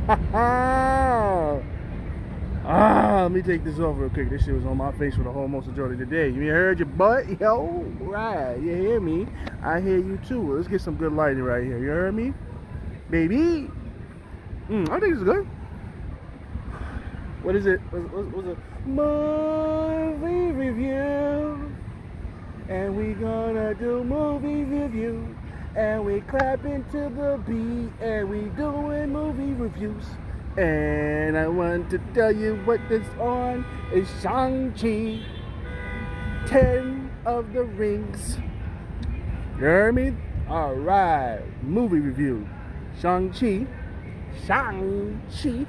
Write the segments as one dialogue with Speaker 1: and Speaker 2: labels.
Speaker 1: Let me take this off real quick. This shit was on my face for the whole most majority of the day. You heard your butt? Yo, right. You hear me? I hear you too. Let's get some good lighting right here. You heard me? Baby. I think it's good. What is it? What's it? Movie review. And we gonna do movie review. And we clapping to the beat. And we doing movie reviews. And I want to tell you what this on is Shang-Chi, 10 of the Rings. You heard me? Alright, movie review. Shang-Chi. Shang-Chi.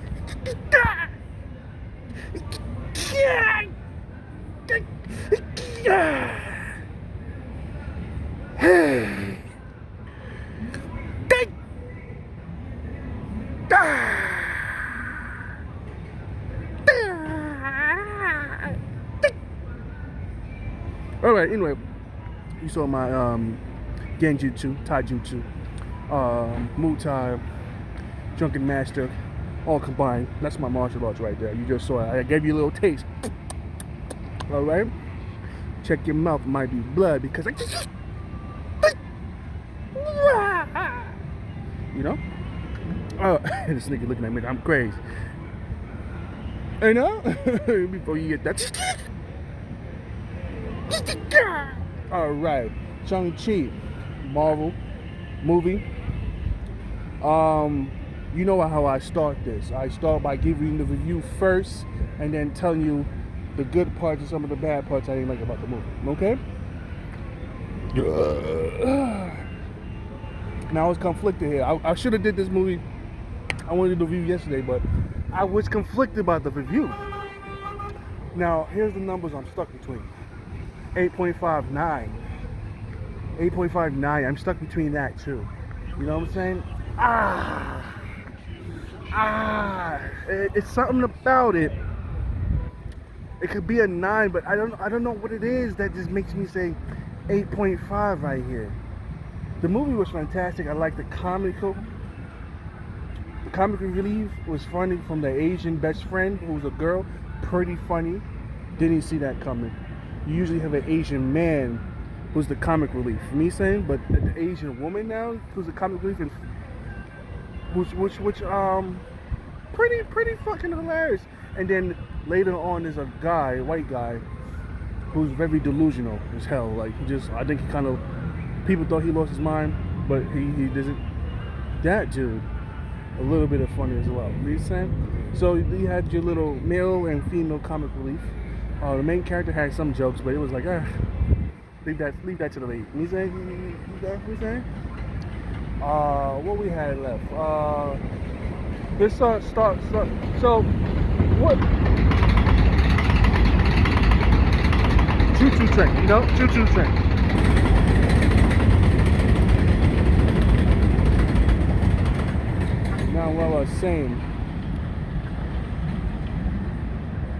Speaker 1: Alright, anyway, you saw my Genjutsu, Taijutsu, Muay Thai, Drunken Master, all combined. That's my martial arts right there. You just saw it. I gave you a little taste. Alright? Check your mouth, it might be blood because I just. You know? Oh, this nigga looking at me, I'm crazy. You know? Before you get that. Alright, Shang-Chi, Marvel movie. You know how I start this. I start by giving the review first and then telling you the good parts and some of the bad parts I didn't like about the movie. Okay? Now I was conflicted here. I should have did this movie. I wanted to do the review yesterday, but I was conflicted about the review. Now, here's the numbers I'm stuck between. 8.59. 8.59. I'm stuck between that too. You know what I'm saying? It's something about it. It could be a 9, but I don't know what it is that just makes me say 8.5 right here. The movie was fantastic. I like the comic relief was funny from the Asian best friend who was a girl. Pretty funny. Didn't see that coming. You usually have an Asian man who's the comic relief. Me saying, but the Asian woman now who's the comic relief and which pretty fucking hilarious. And then later on there's a guy, a white guy, who's very delusional as hell. Like I think he kind of people thought he lost his mind, but he doesn't. That dude, a little bit of funny as well. You know what I'm saying? So you had your little male and female comic relief. The main character had some jokes, but it was like, leave that to the late. You saying? You saying? What we had left? Let's start. So, what? Choo-choo train, you know? Choo-choo train. Now, what I was saying.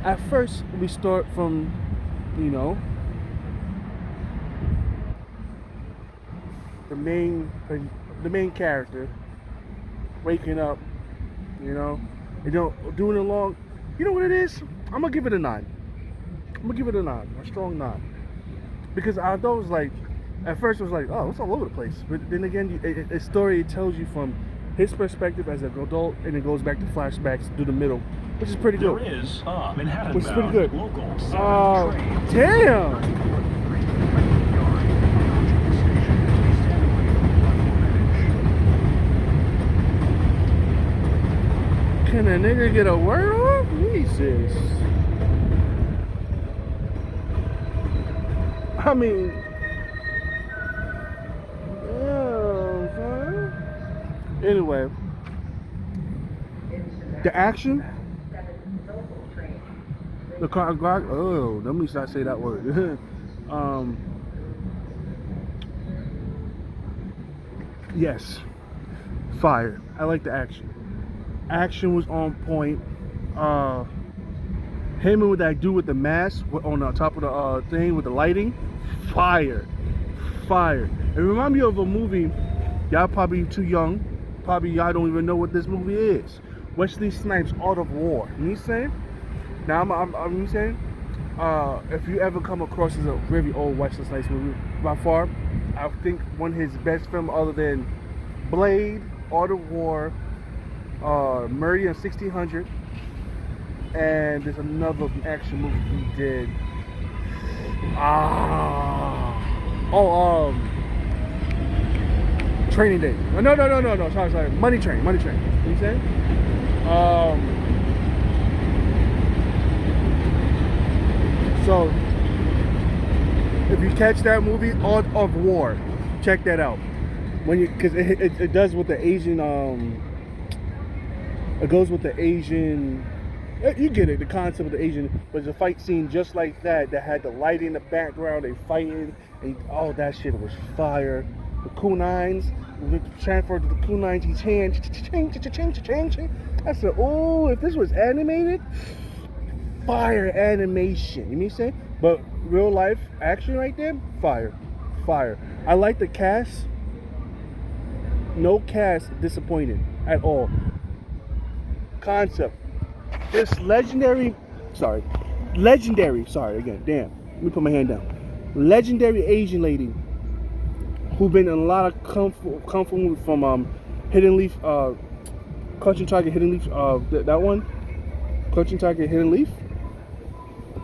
Speaker 1: At first, we start from, you know, the main character waking up, you know, doing a long. You know what it is? I'm gonna give it a 9. I'm gonna give it a 9, a strong 9, because I thought it was like, at first it was like, oh, it's all over the place, but then again, a story tells you from his perspective as an adult, and it goes back to flashbacks through the middle, which is pretty good.
Speaker 2: There is Manhattan
Speaker 1: Which is pretty good.
Speaker 2: Local
Speaker 1: Damn! Can a nigga get a word off? Jesus. I mean, yeah, son. Anyway, the action, the car, oh, let me not say that word. Yes, fire. I like the action. Action was on point. Him and what I do with the mask on the top of the thing with the lighting, fire. It reminds me of a movie. Y'all probably too young. Probably y'all don't even know what this movie is. Wesley Snipes, Art of War. You know what I'm saying? Now I'm saying, if you ever come across as a really old Wesley Snipes movie, by far, I think one of his best film other than Blade, Art of War, Murray and 1600, and there's another action movie he did. Training Day. No. Sorry. Money Train. You know what I'm saying? So, if you catch that movie, Art of War, check that out. Because it does with the Asian, it goes with the Asian, you get it, the concept of the Asian, but it's a fight scene just like that had the light in the background, they fighting, and all that shit was fire. The kunais, we transferred to the kunais, he changed. I said, oh, if this was animated, fire animation. You know what I'm saying? But real life action right there, fire. I like the cast. No cast disappointed at all. Concept. This legendary, sorry again, damn. Let me put my hand down. Legendary Asian lady who been in a lot of kung fu movies from Hidden Leaf, Crouching Tiger, Hidden Leaf, that one, Crouching Tiger, Hidden Leaf.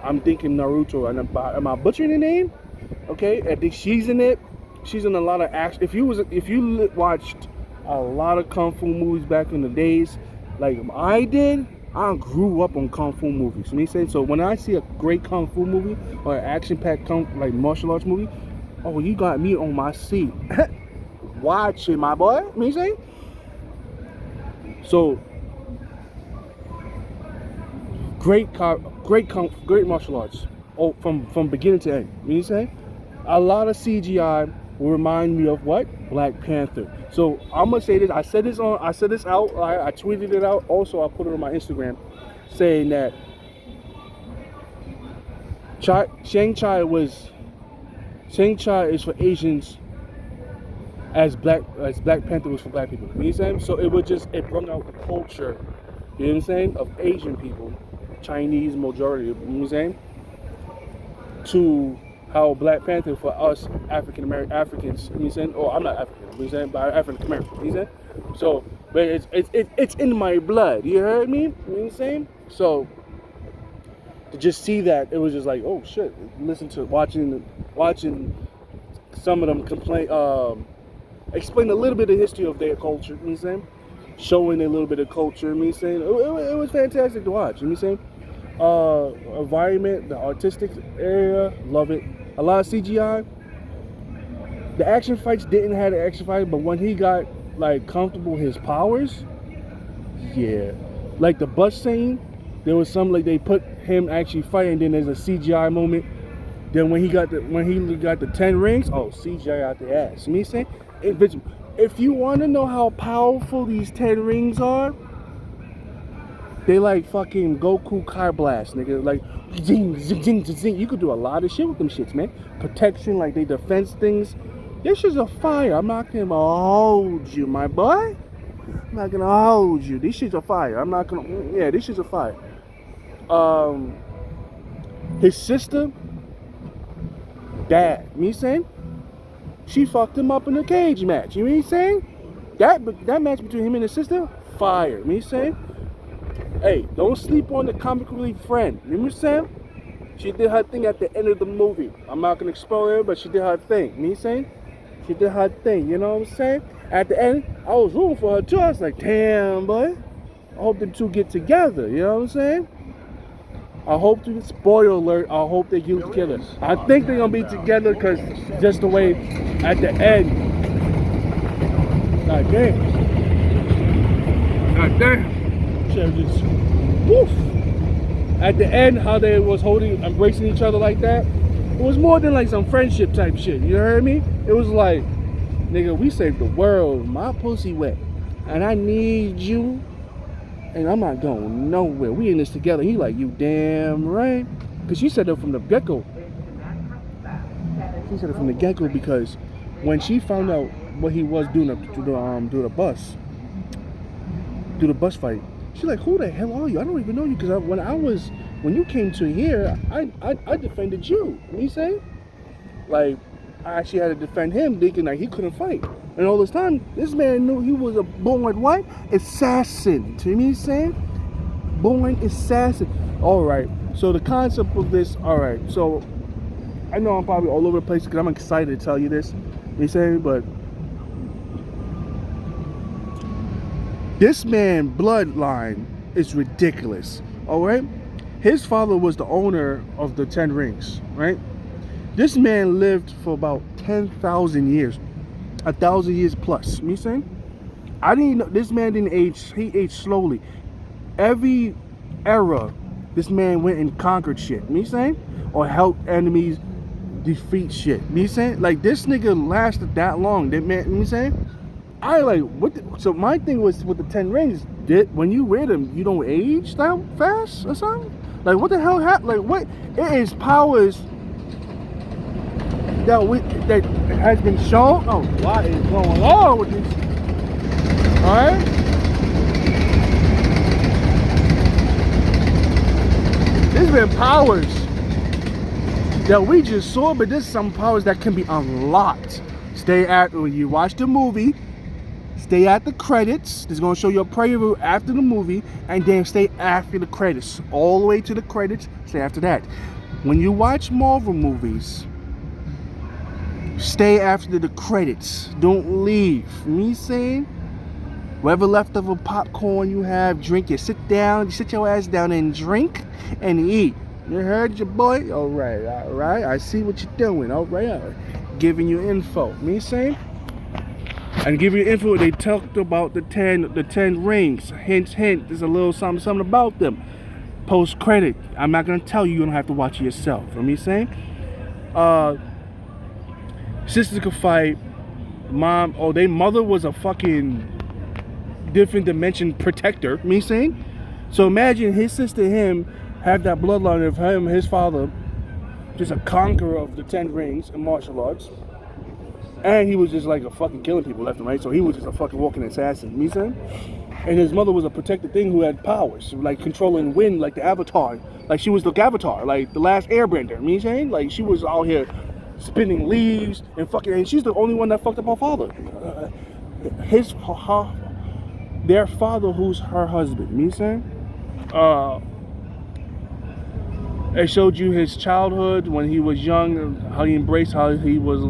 Speaker 1: I'm thinking Naruto, and am I butchering the name? Okay, I think she's in it. She's in a lot of action. If you watched a lot of kung fu movies back in the days, like I did, I grew up on kung fu movies. You know what I'm saying? So when I see a great kung fu movie or an action-packed like martial arts movie, oh, you got me on my seat. Watch it, my boy. You know what I'm saying? So great martial arts. Oh, from beginning to end. You know what I'm saying? A lot of CGI will remind me of what? Black Panther. So I'm gonna say this. I said this out. I tweeted it out. Also, I put it on my Instagram, saying that Shang-Chi is for Asians as Black Panther was for black people. You know what I'm saying? So it brought out the culture, you know what I'm saying, of Asian people, Chinese majority, you know what I'm saying, to how Black Panther for us Africans, you know what I'm saying? Oh, I'm not African, you know what I'm saying, but African American, you know what I'm saying? So, but it's in my blood, you heard me? You know what I'm saying? So to just see that, it was just like, oh shit. Watching some of them explain a little bit of history of their culture, you know what I'm saying? Showing a little bit of culture, you know what I'm saying? It was fantastic to watch, you know what I'm saying? Environment, the artistic area, love it. A lot of CGI. The action fights didn't have the action fight, but when he got like comfortable with his powers, yeah. Like the bus scene, there was some like they put him actually fighting, then there's a CGI moment. Then when he got the 10 rings, oh, CGI out the ass. You know what I'm saying? If you want to know how powerful these 10 rings are, they like fucking Goku Kai Blast, nigga. Like, zing, zing, zing, zing. You could do a lot of shit with them shits, man. Protection, like they defense things. This is a fire. I'm not gonna hold you, my boy. I'm not gonna hold you. These shits are fire. I'm not gonna. Yeah, these shits are fire. His sister, dad. You know what I'm saying? She fucked him up in a cage match. You know what I'm saying? That match between him and his sister, fire. You know what I'm saying? Hey, don't sleep on the comic relief friend. You know what I'm saying? She did her thing at the end of the movie. I'm not gonna spoil it, but she did her thing. You know what I'm saying? She did her thing. You know what I'm saying? At the end, I was rooting for her too. I was like, damn, boy. I hope them two get together. You know what I'm saying? I hope to, spoiler alert, I hope they get together. I think they're gonna be together because just the way at the end. God damn. Just woof. At the end, how they was embracing each other like that, it was more than like some friendship type shit. You heard me? It was like, nigga, we saved the world. My pussy wet, and I need you, and I'm not going nowhere. We in this together. He like, you damn right, because she said it from the get-go. She said it from the get-go because when she found out what he was doing do the bus fight. She's like, who the hell are you? I don't even know you, because when you came to here, I defended you. You say? Like, I actually had to defend him, thinking like he couldn't fight. And all this time, this man knew he was a born what? Assassin. To me, saying? Born assassin. Alright, so the concept of this, alright, so I know I'm probably all over the place because I'm excited to tell you this. You saying? But this man bloodline is ridiculous. Alright? His father was the owner of the 10 rings, right? This man lived for about 10,000 years. 1,000 years plus. Me saying? I didn't know this man didn't age, he aged slowly. Every era, this man went and conquered shit. Me saying? Or helped enemies defeat shit. Me saying? Like, this nigga lasted that long. That man, me saying? I like so my thing was with the 10 rings, when you wear them, you don't age that fast or something? Like, what the hell happened? Like, what? It is powers that has been shown. Oh, what is going on with this? Alright? There's been powers that we just saw, but there's some powers that can be unlocked. When you watch the movie, stay at the credits. It's gonna show you a preview after the movie, and then stay after the credits. All the way to the credits, stay after that. When you watch Marvel movies, stay after the credits. Don't leave. Me saying? Whatever leftover popcorn you have, drink it. Sit your ass down and drink and eat. You heard your boy? Alright. I see what you're doing. Alright. Giving you info. Me saying? And give you info, they talked about the 10 rings. Hint, there's a little something about them. Post credit. I'm not gonna tell you, you don't have to watch it yourself. You know what I'm saying? Sisters could fight. Their mother was a fucking different dimension protector. Me saying? So imagine his sister and him have that bloodline of him, his father, just a conqueror of the 10 rings and martial arts. And he was just like a fucking killing people left and right. So he was just a fucking walking assassin. Me saying? And his mother was a protected thing who had powers, like controlling wind, like the Avatar. Like she was the Avatar, like the last airbender. Me saying? Like she was out here spinning leaves and fucking, and she's the only one that fucked up her father. Their father, who's her husband. Me saying? It showed you his childhood when he was young, how he embraced, how he was,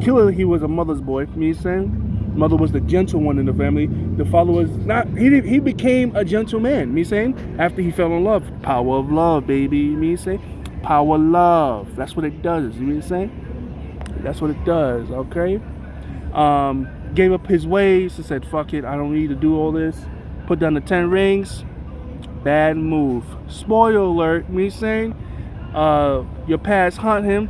Speaker 1: clearly he was a mother's boy. Me saying? Mother was the gentle one in the family. The father was not. He became a gentleman. Me saying? After he fell in love, power of love, baby. Me saying? Power love. That's what it does. You know what I'm saying? That's what it does. Okay. Gave up his ways and said, "Fuck it. I don't need to do all this." Put down the 10 rings. Bad move. Spoiler alert. Me saying? Your past haunt him.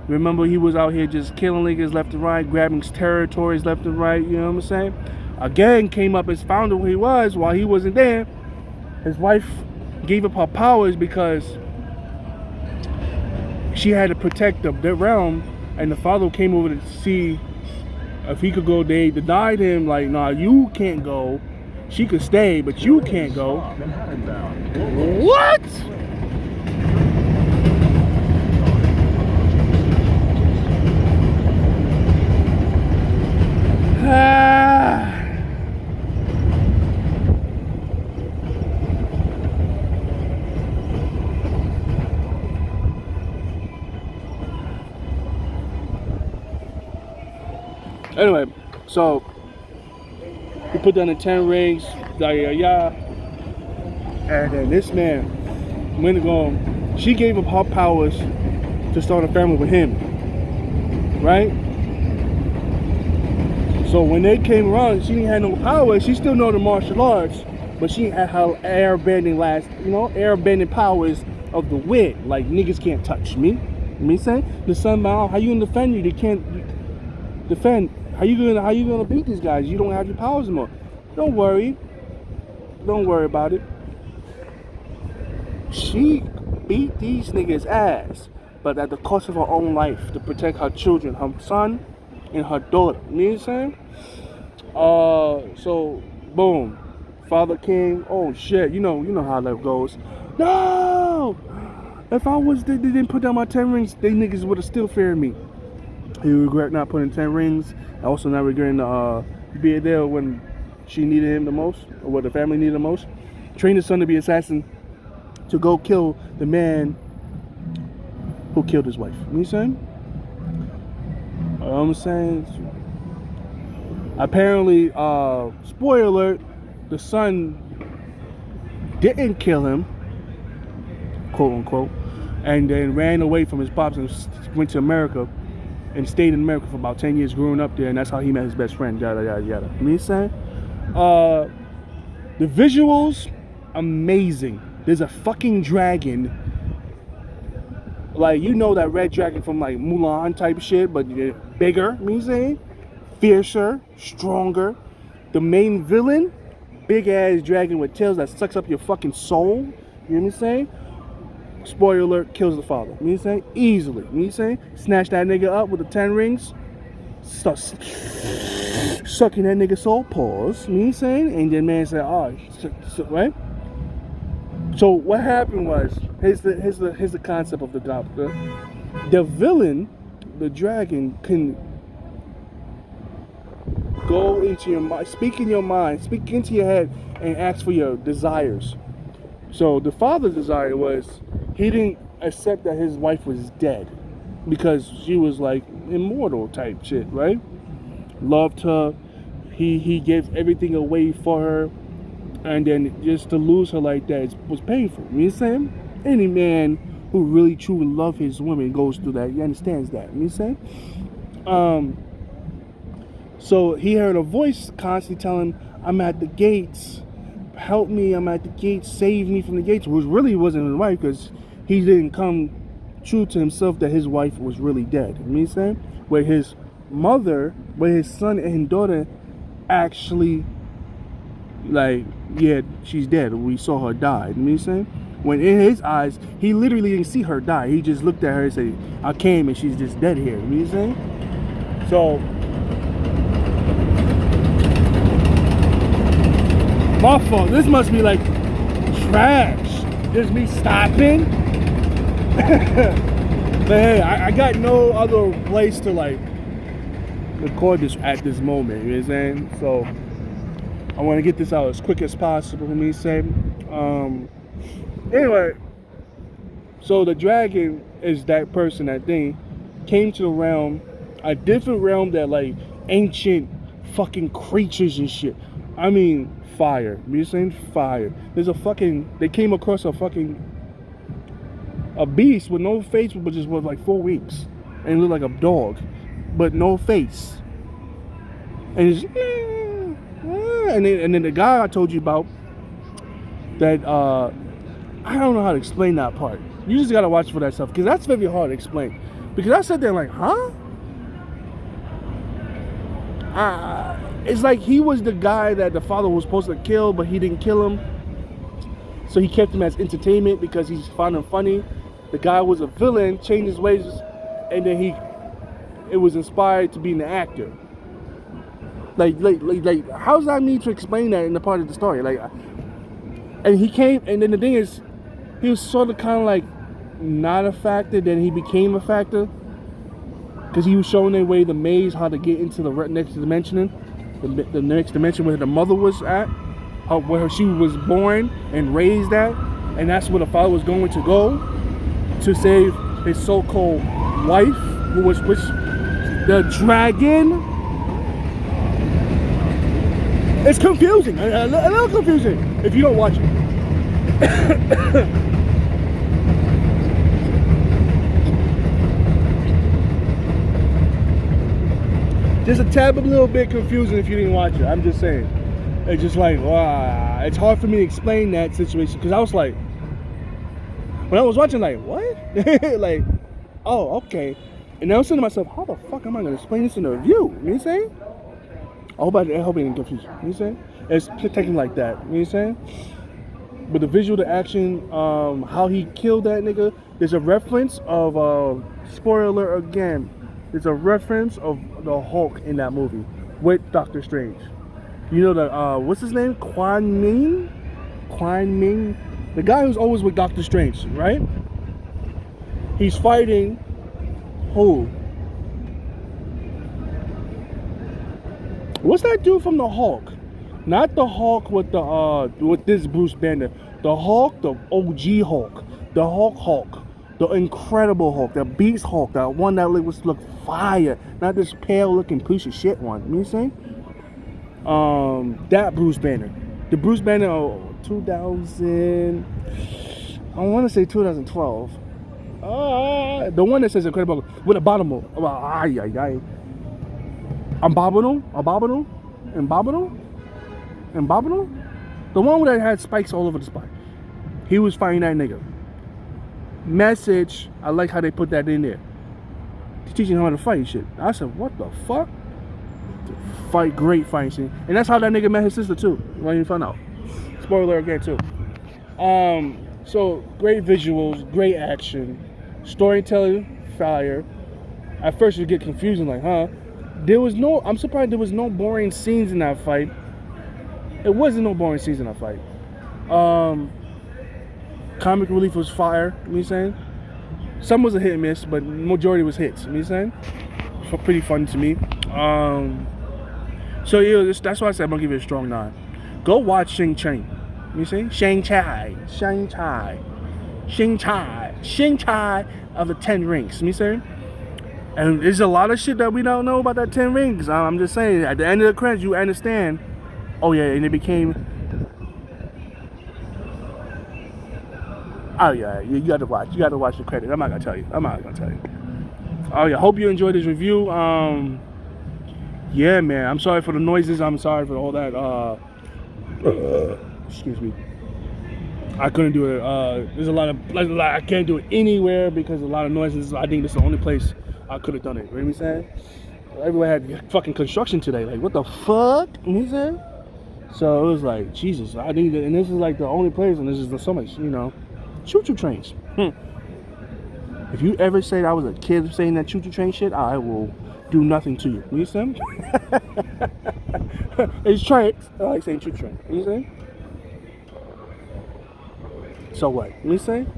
Speaker 1: Remember, he was out here just killing niggas left and right, grabbing territories left and right. You know what I'm saying? A gang came up and found who he was while he wasn't there. His wife gave up her powers because she had to protect the realm, and the father came over to see if he could go. They denied him, like, nah, you can't go. She could stay, but you can't go. What? Anyway, so he put down the 10 rings, and then this man went to go. She gave up her powers to start a family with him, right? So when they came around, she didn't have no power. She still know the martial arts, but she had her airbending powers of the wind. Like, niggas can't touch me. Me saying the sun bound. How you gonna defend you? They can't defend. How you gonna beat these guys? You don't have your powers anymore. Don't worry about it. She beat these niggas' ass, but at the cost of her own life to protect her children, her son and her daughter. You know what I'm saying? So boom, father came. Oh shit, you know how that goes. No! If they didn't put down my 10 rings, they niggas would have still feared me. He regret not putting 10 rings. Also not regretting being there when she needed him the most, or what the family needed the most. Trained his son to be an assassin to go kill the man who killed his wife. You know what I'm saying? You know what I'm saying? Apparently, spoiler alert, the son didn't kill him, quote unquote, and then ran away from his pops and went to America and stayed in America for about 10 years growing up there, and that's how he met his best friend, yada, yada, yada. You know what I'm saying? The visuals, amazing. There's a fucking dragon. Like, you know that red dragon from like Mulan type shit, but bigger, you know what I'm saying? Fiercer, stronger. The main villain, big ass dragon with tails that sucks up your fucking soul. You know what I'm saying? Spoiler alert, kills the father. You know what I'm saying? Easily. You know what I'm saying? Snatch that nigga up with the 10 rings. Start sucking that nigga soul. Pause. You know what I'm saying? And then man said, oh, right? So what happened was, here's the concept of the doctor. The villain, the dragon, can go into your mind, speak in your mind, speak into your head, and ask for your desires. So the father's desire was, he didn't accept that his wife was dead because she was like immortal type shit, right? Loved her. He gave everything away for her, and then just to lose her like that was painful. You know what I'm saying? Any man who really truly loves his woman goes through that. He understands that. You know what I'm saying? So he heard a voice constantly telling him, I'm at the gates. Help me, I'm at the gates. Save me from the gates. Which really wasn't his wife, because he didn't come true to himself that his wife was really dead. You know what I'm saying? Where his mother, where his son and his daughter actually, like, yeah, she's dead. We saw her die. You know what I'm saying? When in his eyes, he literally didn't see her die. He just looked at her and said, I came and she's just dead here. You know what I'm saying? So, my fault. This must be like trash. Just me stopping. But hey, I got no other place to like record this at this moment. You know what I'm saying? So I want to get this out as quick as possible for me to say. Anyway, so the dragon is that person, that thing, came to the realm, a different realm that like ancient fucking creatures and shit. I mean, fire. You saying fire? There's a fucking. They came across a beast with no face, but just was like 4 weeks, and it looked like a dog, but no face. And it's and then the guy I told you about that. I don't know how to explain that part. You just gotta watch for that stuff, because that's very hard to explain. Because I sat there like, huh? It's like he was the guy that the father was supposed to kill, but he didn't kill him. So he kept him as entertainment because he found him funny. The guy was a villain, changed his ways, and then it was inspired to be an actor. Like, how does that need to explain that in the part of the story? Like, and he came, and then the thing is, he was sort of kind of like not a factor, then he became a factor. Because he was showing their way the maze, how to get into the next dimension, the next dimension where the mother was at, where she was born and raised at, and that's where the father was going to go to save his so-called wife, who was the dragon. It's confusing, a little confusing if you don't watch it. Just a tad a little bit confusing if you didn't watch it. I'm just saying. It's just like, wow. It's hard for me to explain that situation, because I was like, when I was watching, like, what? Like, oh, okay. And I was saying to myself, how the fuck am I going to explain this in a review? You know what I'm saying? I hope I didn't confuse you. You know what I'm saying? It's taken like that. You know what I'm saying? But the visual, the action, how he killed that nigga, there's a reference of, spoiler alert again, there's a reference of the Hulk in that movie with Doctor Strange. You know the what's his name? Quan Ming? Quan Ming? The guy who's always with Doctor Strange, right? He's fighting who? What's that dude from the Hulk? Not the Hulk with the with this Bruce Banner. The Hulk, the OG Hulk, the Hulk, the Incredible Hulk, the Beast Hulk, that one that look fire, not this pale looking piece of shit one. You know what I'm saying? That Bruce Banner, the Bruce Banner 2000. I want to say 2012. The one that says Incredible Hulk with a bottom. Abominable? The one that had spikes all over the spine. He was fighting that nigga. Message, I like how they put that in there. He's teaching him how to fight and shit. I said, what the fuck? Fight, great fighting scene. And that's how that nigga met his sister too. When you find out. Spoiler again too. So great visuals, great action, storytelling, fire. At first you get confusing, like, huh? I'm surprised there was no boring scenes in that fight. It wasn't no boring scenes in that fight. Comic relief was fire, you know what I'm saying? Some was a hit and miss, but majority was hits, you know what I'm saying? So pretty fun to me. So yeah, that's why I said I'm gonna give it a strong 9. Go watch Shang-Chi. You know what I'm saying? Shang-Chi of the 10 Rings, you know what I'm saying? And there's a lot of shit that we don't know about that 10 Rings. I'm just saying, at the end of the credits, you understand. Oh yeah, and it became. Oh yeah, you got to watch. You got to watch the credits. I'm not gonna tell you. Oh yeah, hope you enjoyed this review. Yeah, man. I'm sorry for the noises. I'm sorry for all that. Excuse me. I couldn't do it. There's a lot of. I can't do it anywhere because a lot of noises. I think this is the only place I could have done it. You know what I'm saying? Everywhere had fucking construction today. Like, what the fuck? You know what I'm saying? So it was like, Jesus, I need it. And this is like the only place, and this is so much, you know, choo-choo trains. If you ever say that I was a kid saying that choo-choo train shit, I will do nothing to you. You understand? It's trains. I like saying choo-choo train. You understand? So what? You understand?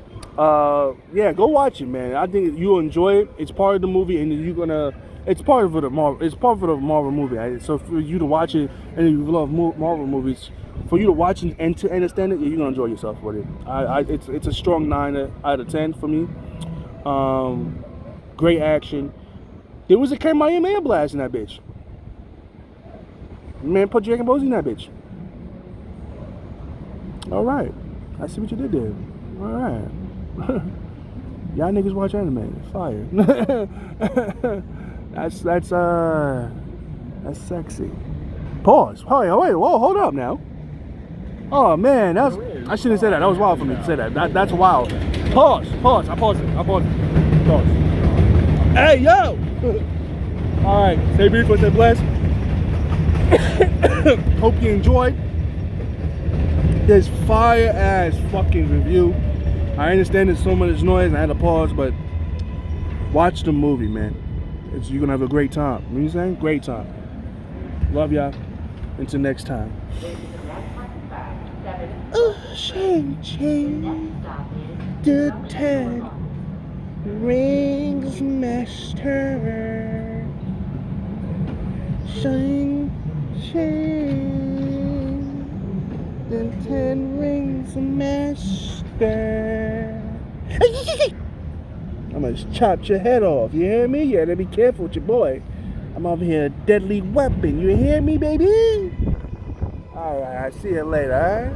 Speaker 1: Yeah, go watch it, man. I think you'll enjoy it. It's part of the movie, and you're gonna. It's part of the Marvel. It's part of the Marvel movie. Right? So for you to watch it, and you love Marvel movies, for you to watch it and to understand it, you're gonna enjoy yourself with it. It's a strong 9 out of 10 for me. Great action. There was a Kamehameha blast in that bitch. Man, put Dragon Ball Z in that bitch. All right, I see what you did there. All right. Y'all niggas watch anime. Fire. That's sexy. Pause. Wait, whoa, hold up now. Oh man, I shouldn't have said that. That was wild for me to say that. That's wild. Pause. I paused it. Pause. Hey yo. All right. Stay beautiful. Stay blessed. Hope you enjoyed this fire ass fucking review. I understand there's so much noise and I had to pause, but watch the movie, man. You're gonna have a great time. You know what I'm saying? Great time. Love y'all. Until next time. Oh, Shang-Chi, the 10 Rings Master. Shang-Chi, the 10 Rings Master. I'm gonna chop your head off. You hear me? You gotta be careful with your boy. I'm over here, a deadly weapon. You hear me, baby? Alright, I'll see you later, alright?